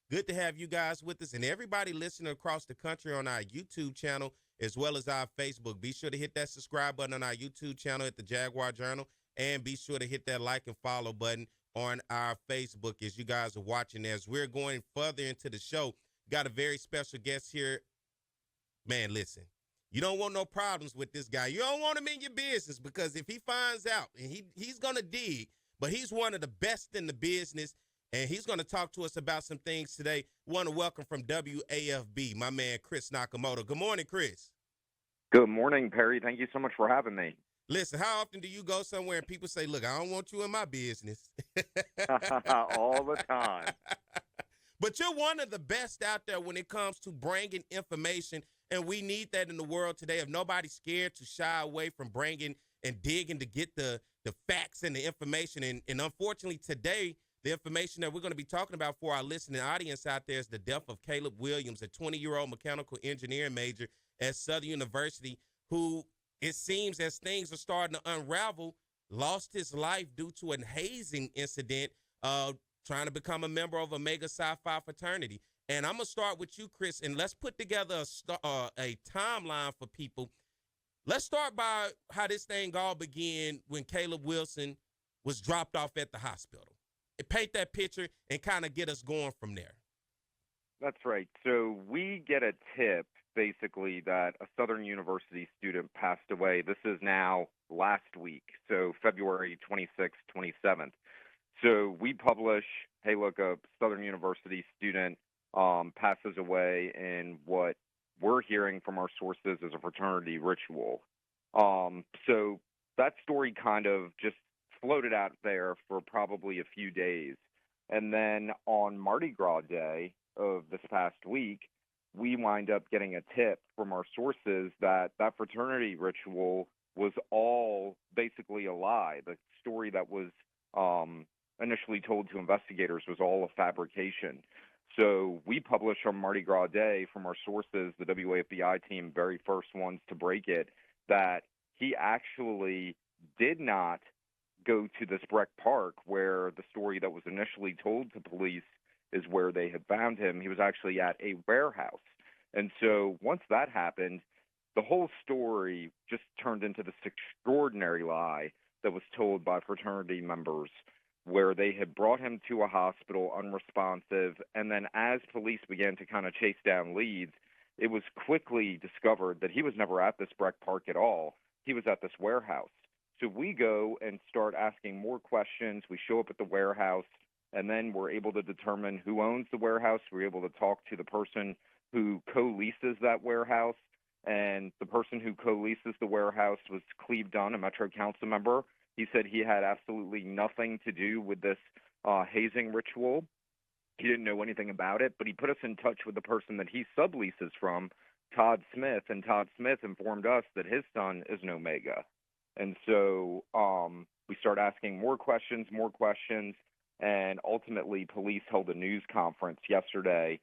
Good to have you guys with us and everybody listening across the country on our YouTube channel as well as our Facebook. Be sure to hit that subscribe button on our YouTube channel at the Jaguar Journal and be sure to hit that like and follow button on our Facebook as you guys are watching. As we're going further into the show, got a very special guest here. Man, listen, you don't want no problems with this guy. You don't want him in your business because if he finds out, and he's going to dig, but he's one of the best in the business, and he's going to talk to us about some things today. We want to welcome from WAFB, my man, Chris Nakamoto. Good morning, Chris. Good morning, Perry. Thank you so much for having me. Listen, how often do you go somewhere and people say, look, I don't want you in my business? All the time. But you're one of the best out there when it comes to bringing information, and we need that in the world today. If nobody's scared to shy away from bringing and digging to get the facts and the information, and unfortunately today, the information that we're going to be talking about for our listening audience out there is the death of Caleb Williams, a 20-year-old mechanical engineering major at Southern University, who it seems as things are starting to unravel, lost his life due to a hazing incident, trying to become a member of Omega Psi Phi fraternity. And I'm going to start with you, Chris, and let's put together a timeline for people. Let's start by how this thing all began when Caleb Wilson was dropped off at the hospital. Paint that picture and kind of get us going from there. That's right. So we get a tip, basically, that a Southern University student passed away. This is now last week, so February 26th, 27th. So we publish, hey, look, a Southern University student passes away in what we're hearing from our sources is a fraternity ritual. So that story kind of just floated out there for probably a few days. And then on Mardi Gras Day of this past week, we wind up getting a tip from our sources that that fraternity ritual was all basically a lie. The story that was initially told to investigators was all a fabrication. So we publish on Mardi Gras Day from our sources, the WAFBI team, very first ones to break it, that he actually did not go to this Breck Park where the story that was initially told to police is where they had found him. He was actually at a warehouse. And so once that happened, the whole story just turned into this extraordinary lie that was told by fraternity members where they had brought him to a hospital unresponsive, and then as police began to kind of chase down leads, it was quickly discovered that he was never at this Breck Park at all. He was at this warehouse. So we go and start asking more questions. We show up at the warehouse, and then we're able to determine who owns the warehouse. We're able to talk to the person who co-leases that warehouse, and the person who co-leases the warehouse was Cleve Dunn, a Metro Council member. He said he had absolutely nothing to do with this hazing ritual. He didn't know anything about it, but he put us in touch with the person that he subleases from, Todd Smith, and Todd Smith informed us that his son is an Omega. And so we start asking more questions, and ultimately police held a news conference yesterday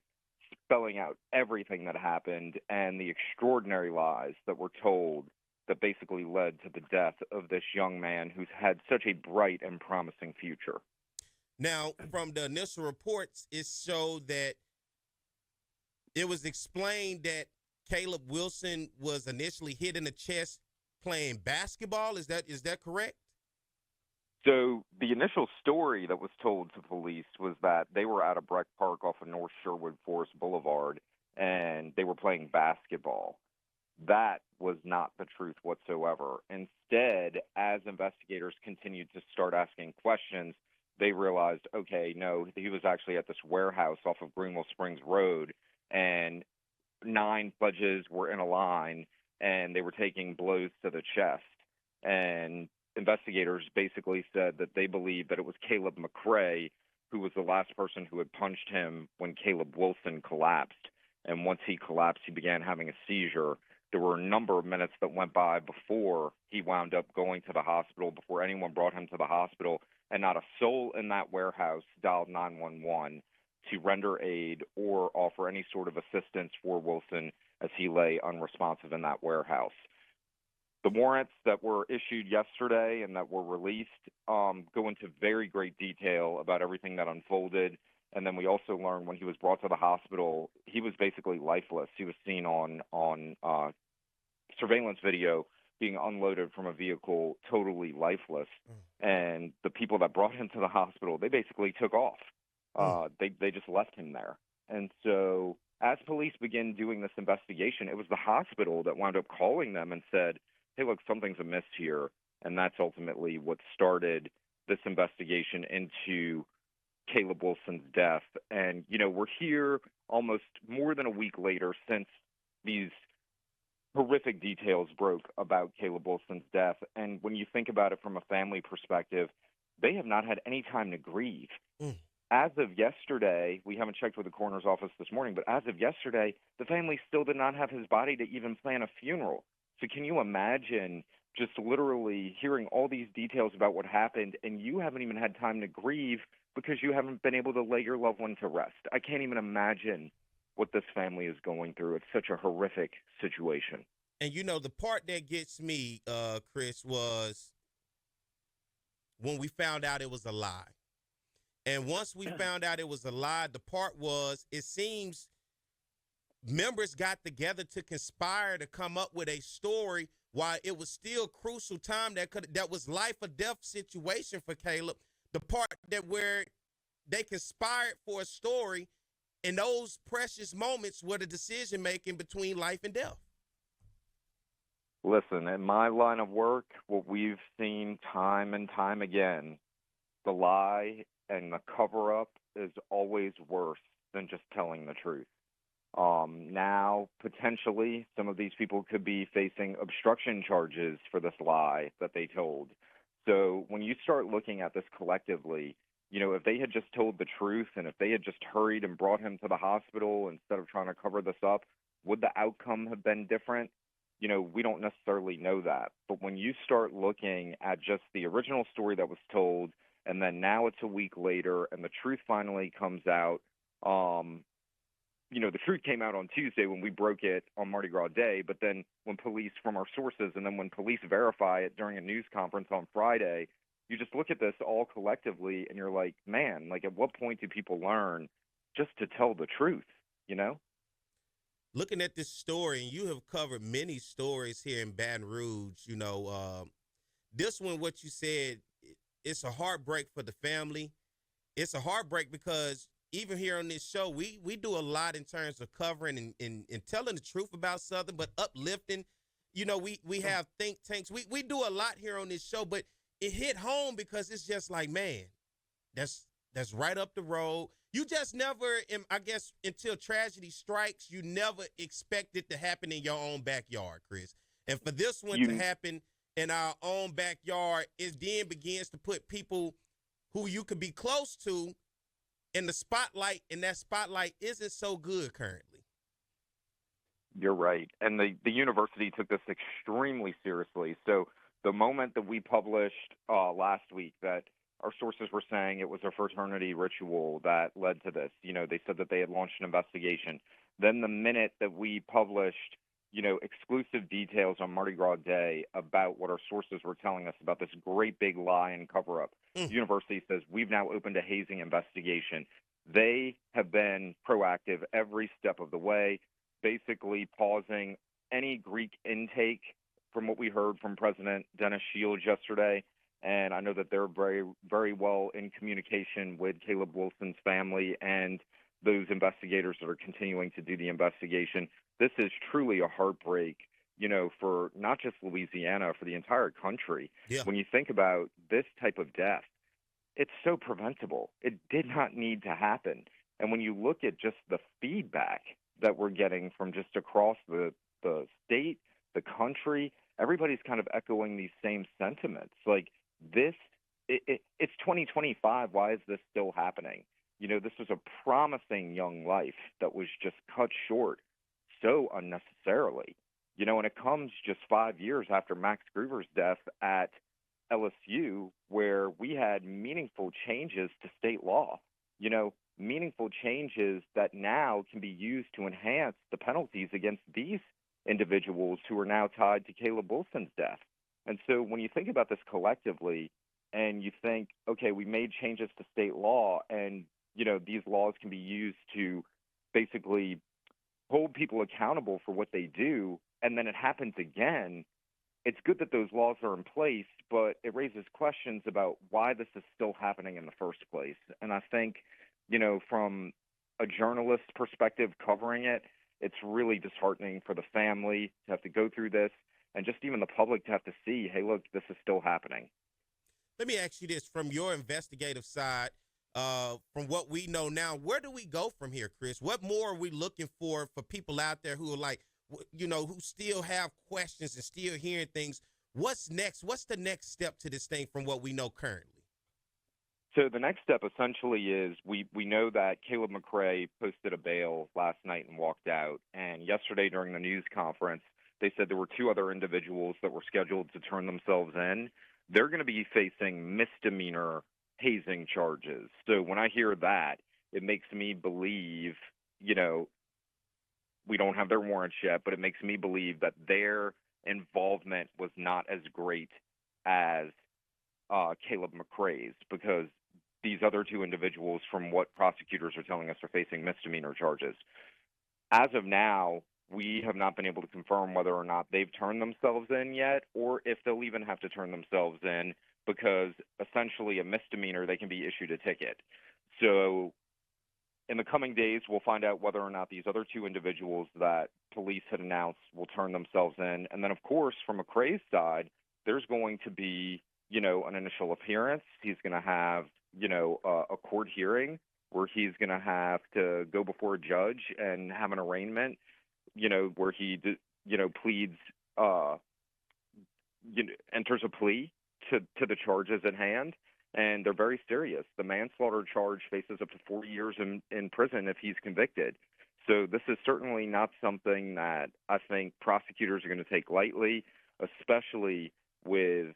spelling out everything that happened and the extraordinary lies that were told that basically led to the death of this young man who's had such a bright and promising future. Now, from the initial reports, it showed that it was explained that Caleb Wilson was initially hit in the chest playing basketball. Is that correct? So the initial story that was told to police was that they were at a Breck Park off of North Sherwood Forest Boulevard, and they were playing basketball. That was not the truth whatsoever. Instead, as investigators continued to start asking questions, they realized, okay, no, he was actually at this warehouse off of Greenville Springs Road, and 9 pledges were in a line, and they were taking blows to the chest. And investigators basically said that they believed that it was Caleb McCray who was the last person who had punched him when Caleb Wilson collapsed. And once he collapsed, he began having a seizure. There were a number of minutes that went by before he wound up going to the hospital, before anyone brought him to the hospital, and not a soul in that warehouse dialed 911 to render aid or offer any sort of assistance for Wilson as he lay unresponsive in that warehouse. The warrants that were issued yesterday and that were released go into very great detail about everything that unfolded, And then we also learned when he was brought to the hospital, he was basically lifeless. He was seen on surveillance video being unloaded from a vehicle, totally lifeless. And the people that brought him to the hospital, they basically took off. They just left him there. And so as police began doing this investigation, it was the hospital that wound up calling them and said, hey, look, something's amiss here. And that's ultimately what started this investigation into Caleb Wilson's death. And, you know, we're here almost more than a week later since these horrific details broke about Caleb Wilson's death. And when you think about it from a family perspective, they have not had any time to grieve. As of yesterday, we haven't checked with the coroner's office this morning, but as of yesterday, the family still did not have his body to even plan a funeral. So can you imagine just literally hearing all these details about what happened, and you haven't even had time to grieve because you haven't been able to lay your loved one to rest? I can't even imagine what this family is going through. It's such a horrific situation. And, you know, the part that gets me, Chris, was when we found out it was a lie. And once we found out it was a lie, the part was, it seems members got together to conspire to come up with a story while it was still crucial time that was life or death situation for Caleb. The part that where they conspired for a story, and those precious moments were the decision making between life and death. Listen, in my line of work, what we've seen time and time again, the lie and the cover-up is always worse than just telling the truth. Now, potentially, some of these people could be facing obstruction charges for this lie that they told. So when you start looking at this collectively, you know, if they had just told the truth and if they had just hurried and brought him to the hospital instead of trying to cover this up, would the outcome have been different? You know, we don't necessarily know that. But when you start looking at just the original story that was told, and then now it's a week later and the truth finally comes out, you know, the truth came out on Tuesday when we broke it on Mardi Gras Day, but then when police, from our sources, and then when police verify it during a news conference on Friday, you just look at this all collectively and you're like, man, like at what point do people learn just to tell the truth, you know? Looking at this story, and you have covered many stories here in Baton Rouge, you know, this one, what you said, it's a heartbreak for the family. It's a heartbreak because even here on this show, we do a lot in terms of covering and telling the truth about something, but uplifting. You know, we have think tanks. We do a lot here on this show, but it hit home because it's just like, man, that's right up the road. You just never, I guess, until tragedy strikes, you never expect it to happen in your own backyard, Chris. And for this one to happen in our own backyard, it then begins to put people who you could be close to in the spotlight, and that spotlight isn't so good currently. You're right. And the university took this extremely seriously. So the moment that we published last week that our sources were saying it was a fraternity ritual that led to this, you know, they said that they had launched an investigation. Then the minute that we published, you know, exclusive details on Mardi Gras Day about what our sources were telling us about this great big lie and cover-up, the university says we've now opened a hazing investigation. They have been proactive every step of the way, basically pausing any Greek intake from what we heard from President Dennis Shields yesterday. And I know that they're very, very well in communication with Caleb Wilson's family and those investigators that are continuing to do the investigation. This is truly a heartbreak, you know, for not just Louisiana, for the entire country. Yeah. When you think about this type of death, it's so preventable. It did not need to happen. And when you look at just the feedback that we're getting from just across the state, the country, everybody's kind of echoing these same sentiments. Like this, it's 2025. Why is this still happening? You know, this was a promising young life that was just cut short so unnecessarily. You know, and it comes just 5 years after Max Gruber's death at LSU, where we had meaningful changes to state law, you know, meaningful changes that now can be used to enhance the penalties against these individuals who are now tied to Caleb Wilson's death. And so when you think about this collectively and you think, okay, we made changes to state law and these laws can be used to basically hold people accountable for what they do, and then it happens again, it's good that those laws are in place, but it raises questions about why this is still happening in the first place. And I think, from a journalist perspective covering it, it's really disheartening for the family to have to go through this, and just even the public to have to see, hey, look, this is still happening. Let me ask you this from your investigative side, from what we know now, where do we go from here, Chris? What more are we looking for people out there who are like, who still have questions and still hearing things? What's next? What's the next step to this thing from what we know currently? So the next step essentially is we know that Caleb McCray posted a bail last night and walked out. And yesterday during the news conference, they said there were 2 other individuals that were scheduled to turn themselves in. They're going to be facing misdemeanor hazing charges. So when I hear that, it makes me believe, we don't have their warrants yet, but it makes me believe that their involvement was not as great as Caleb McCray's, because these other 2 individuals, from what prosecutors are telling us, are facing misdemeanor charges. As of now, we have not been able to confirm whether or not they've turned themselves in yet, or if they'll even have to turn themselves in, because essentially a misdemeanor, they can be issued a ticket. So in the coming days, we'll find out whether or not these other 2 individuals that police had announced will turn themselves in. And then, of course, from McCray's side, there's going to be, an initial appearance. He's going to have, a court hearing where he's going to have to go before a judge and have an arraignment, where he, pleads, enters a plea to the charges at hand. And they're very serious. The manslaughter charge faces up to 4 years in prison if he's convicted. So this is certainly not something that I think prosecutors are going to take lightly, especially with,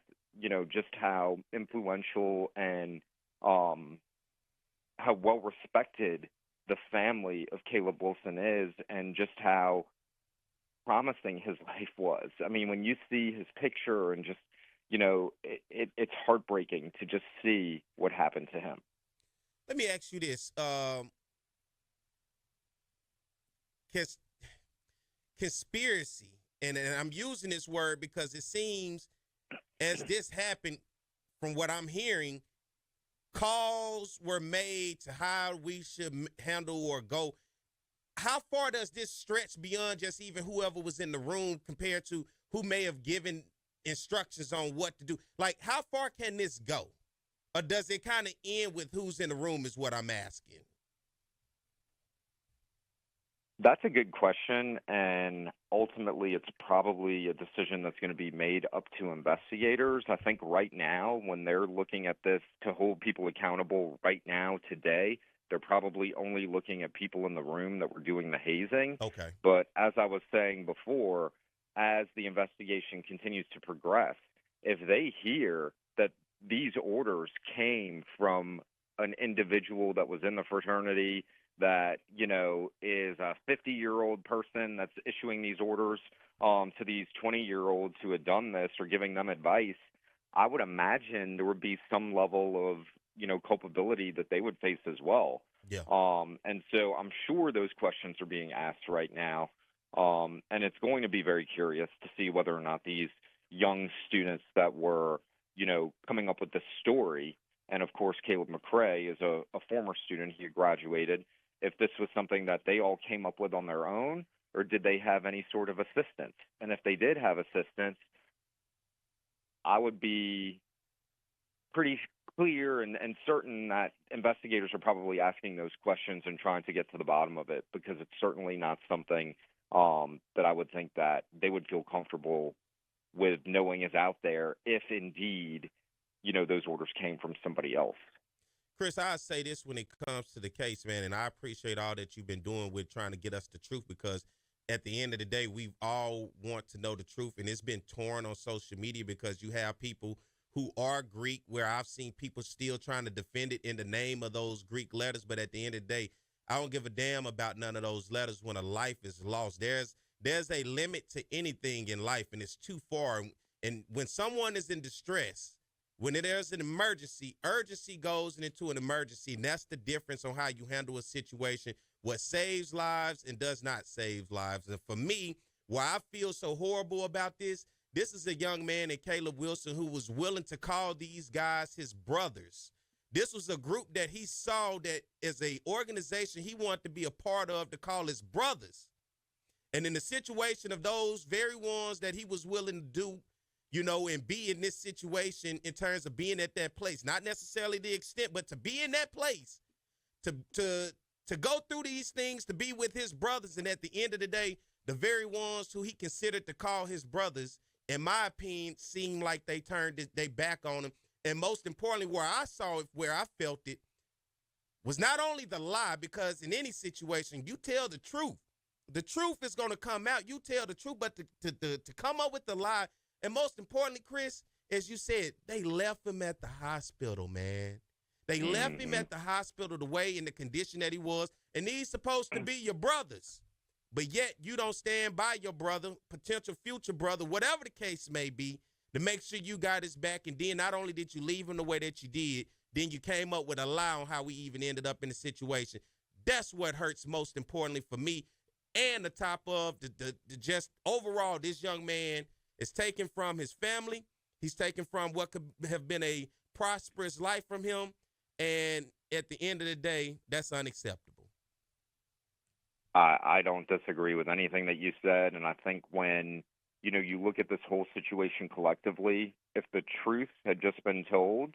just how influential and how well respected the family of Caleb Wilson is, and just how promising his life was. I mean, when you see his picture and just, it's heartbreaking to just see what happened to him. Let me ask you this. Conspiracy, and I'm using this word because it seems as this happened, from what I'm hearing, calls were made to how we should handle or go. How far does this stretch beyond just even whoever was in the room compared to who may have given instructions on what to do? Like, how far can this go? Or does it kind of end with who's in the room is what I'm asking? That's a good question, and ultimately it's probably a decision that's going to be made up to investigators. I think right now, when they're looking at this to hold people accountable right now, today, they're probably only looking at people in the room that were doing the hazing. Okay. But as I was saying before, as the investigation continues to progress, if they hear that these orders came from an individual that was in the fraternity that, is a 50-year-old person that's issuing these orders to these 20-year-olds who had done this or giving them advice, I would imagine there would be some level of, culpability that they would face as well. Yeah. And so I'm sure those questions are being asked right now. And it's going to be very curious to see whether or not these young students that were, coming up with this story, and of course Caleb McCray is a former student, he graduated, if this was something that they all came up with on their own, or did they have any sort of assistance? And if they did have assistance, I would be pretty clear and certain that investigators are probably asking those questions and trying to get to the bottom of it, because it's certainly not something that I would think that they would feel comfortable with knowing is out there if indeed, those orders came from somebody else. Chris, I say this when it comes to the case, man, and I appreciate all that you've been doing with trying to get us the truth, because at the end of the day, we all want to know the truth, and it's been torn on social media because you have people who are Greek, where I've seen people still trying to defend it in the name of those Greek letters, but at the end of the day, I don't give a damn about none of those letters when a life is lost. There's a limit to anything in life, and it's too far, and when someone is in distress, When there's an emergency, urgency goes into an emergency, and that's the difference on how you handle a situation, what saves lives and does not save lives. And for me, why I feel so horrible about this is a young man in Caleb Wilson who was willing to call these guys his brothers. This was a group that he saw that as a organization he wanted to be a part of to call his brothers. And in the situation of those very ones that he was willing to do, you know, and be in this situation in terms of being at that place, not necessarily the extent, but to be in that place, to go through these things, to be with his brothers. And at the end of the day, the very ones who he considered to call his brothers, in my opinion, seemed like they turned their back on him. And most importantly, where I saw it, where I felt it, was not only the lie, because in any situation, you tell the truth. The truth is going to come out. You tell the truth, but to come up with the lie, and most importantly, Chris, as you said, they left him at the hospital, man. They left him at the hospital the way, in the condition that he was, and he's supposed to be your brothers. But yet you don't stand by your brother, potential future brother, whatever the case may be, to make sure you got his back. And then not only did you leave him the way that you did, then you came up with a lie on how we even ended up in the situation. That's what hurts most importantly for me. And the top of the just overall, this young man is taken from his family. He's taken from what could have been a prosperous life from him. And at the end of the day, that's unacceptable. I don't disagree with anything that you said. And I think when, you look at this whole situation collectively, if the truth had just been told,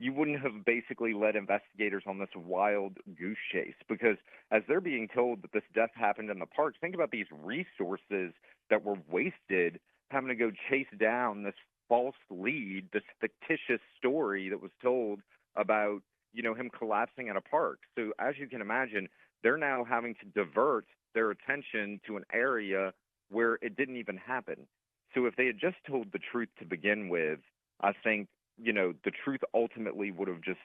you wouldn't have basically led investigators on this wild goose chase, because as they're being told that this death happened in the park, think about these resources that were wasted having to go chase down this false lead, this fictitious story that was told about, him collapsing at a park. So as you can imagine, they're now having to divert their attention to an area where it didn't even happen. So if they had just told the truth to begin with, I think, the truth ultimately would have just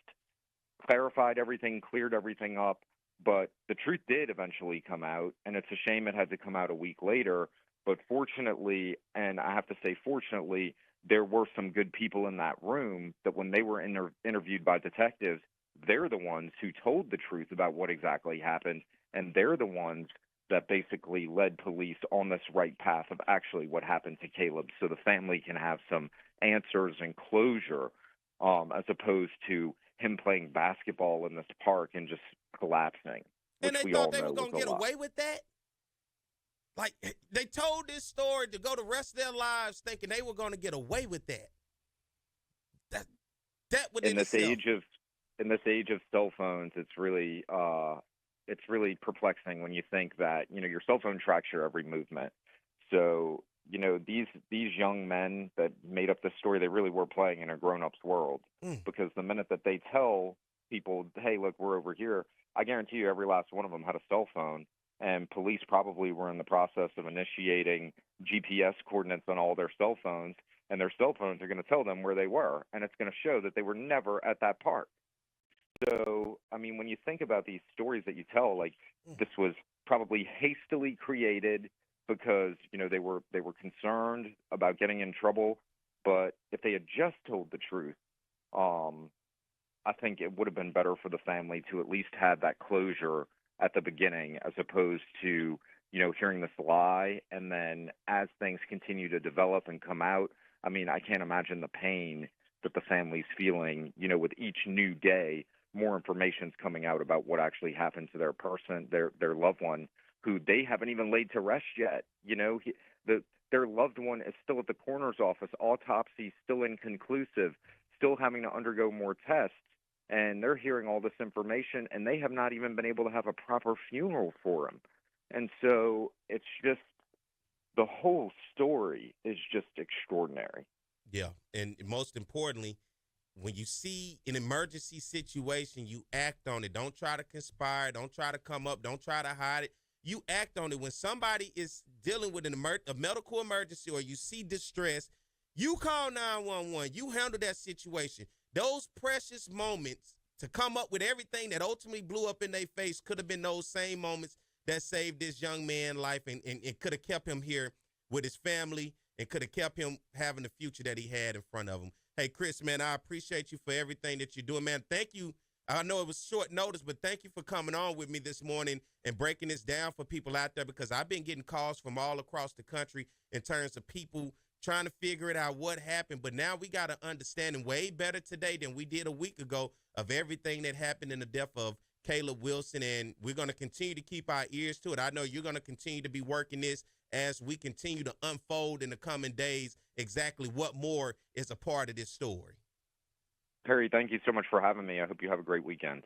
clarified everything, cleared everything up. But the truth did eventually come out, and it's a shame it had to come out a week later. But fortunately, and I have to say fortunately, there were some good people in that room that when they were interviewed by detectives, they're the ones who told the truth about what exactly happened, and they're the ones that basically led police on this right path of actually what happened to Caleb, so the family can have some answers and closure, as opposed to him playing basketball in this park and just collapsing. And they thought they were going to get away with that? Like, they told this story to go the rest of their lives thinking they were going to get away with that. That would in this age of cell phones, it's really perplexing when you think that, your cell phone tracks your every movement. So, these young men that made up this story, they really were playing in a grown-up's world, because the minute that they tell people, hey, look, we're over here, I guarantee you every last one of them had a cell phone, and police probably were in the process of initiating GPS coordinates on all their cell phones, and their cell phones are going to tell them where they were, and it's going to show that they were never at that park. So, I mean, when you think about these stories that you tell, like this was probably hastily created because, they were concerned about getting in trouble. But if they had just told the truth, I think it would have been better for the family to at least have that closure at the beginning, as opposed to, hearing this lie. And then as things continue to develop and come out, I mean, I can't imagine the pain that the family's feeling, with each new day. More information's coming out about what actually happened to their person, their loved one, who they haven't even laid to rest yet. Their loved one is still at the coroner's office, autopsy still inconclusive, still having to undergo more tests, and they're hearing all this information, and they have not even been able to have a proper funeral for him. And so it's just, the whole story is just extraordinary. Yeah, and most importantly, when you see an emergency situation, you act on it. Don't try to conspire. Don't try to come up. Don't try to hide it. You act on it. When somebody is dealing with a medical emergency, or you see distress, you call 911. You handle that situation. Those precious moments to come up with everything that ultimately blew up in their face could have been those same moments that saved this young man's life and could have kept him here with his family and could have kept him having the future that he had in front of him. Hey, Chris, man, I appreciate you for everything that you're doing, man. Thank you. I know it was short notice, but thank you for coming on with me this morning and breaking this down for people out there, because I've been getting calls from all across the country in terms of people trying to figure it out what happened. But now we got an understanding way better today than we did a week ago of everything that happened in the death of Caleb Wilson, and we're going to continue to keep our ears to it. I know you're going to continue to be working this as we continue to unfold in the coming days exactly what more is a part of this story. Perry, thank you so much for having me. I hope you have a great weekend.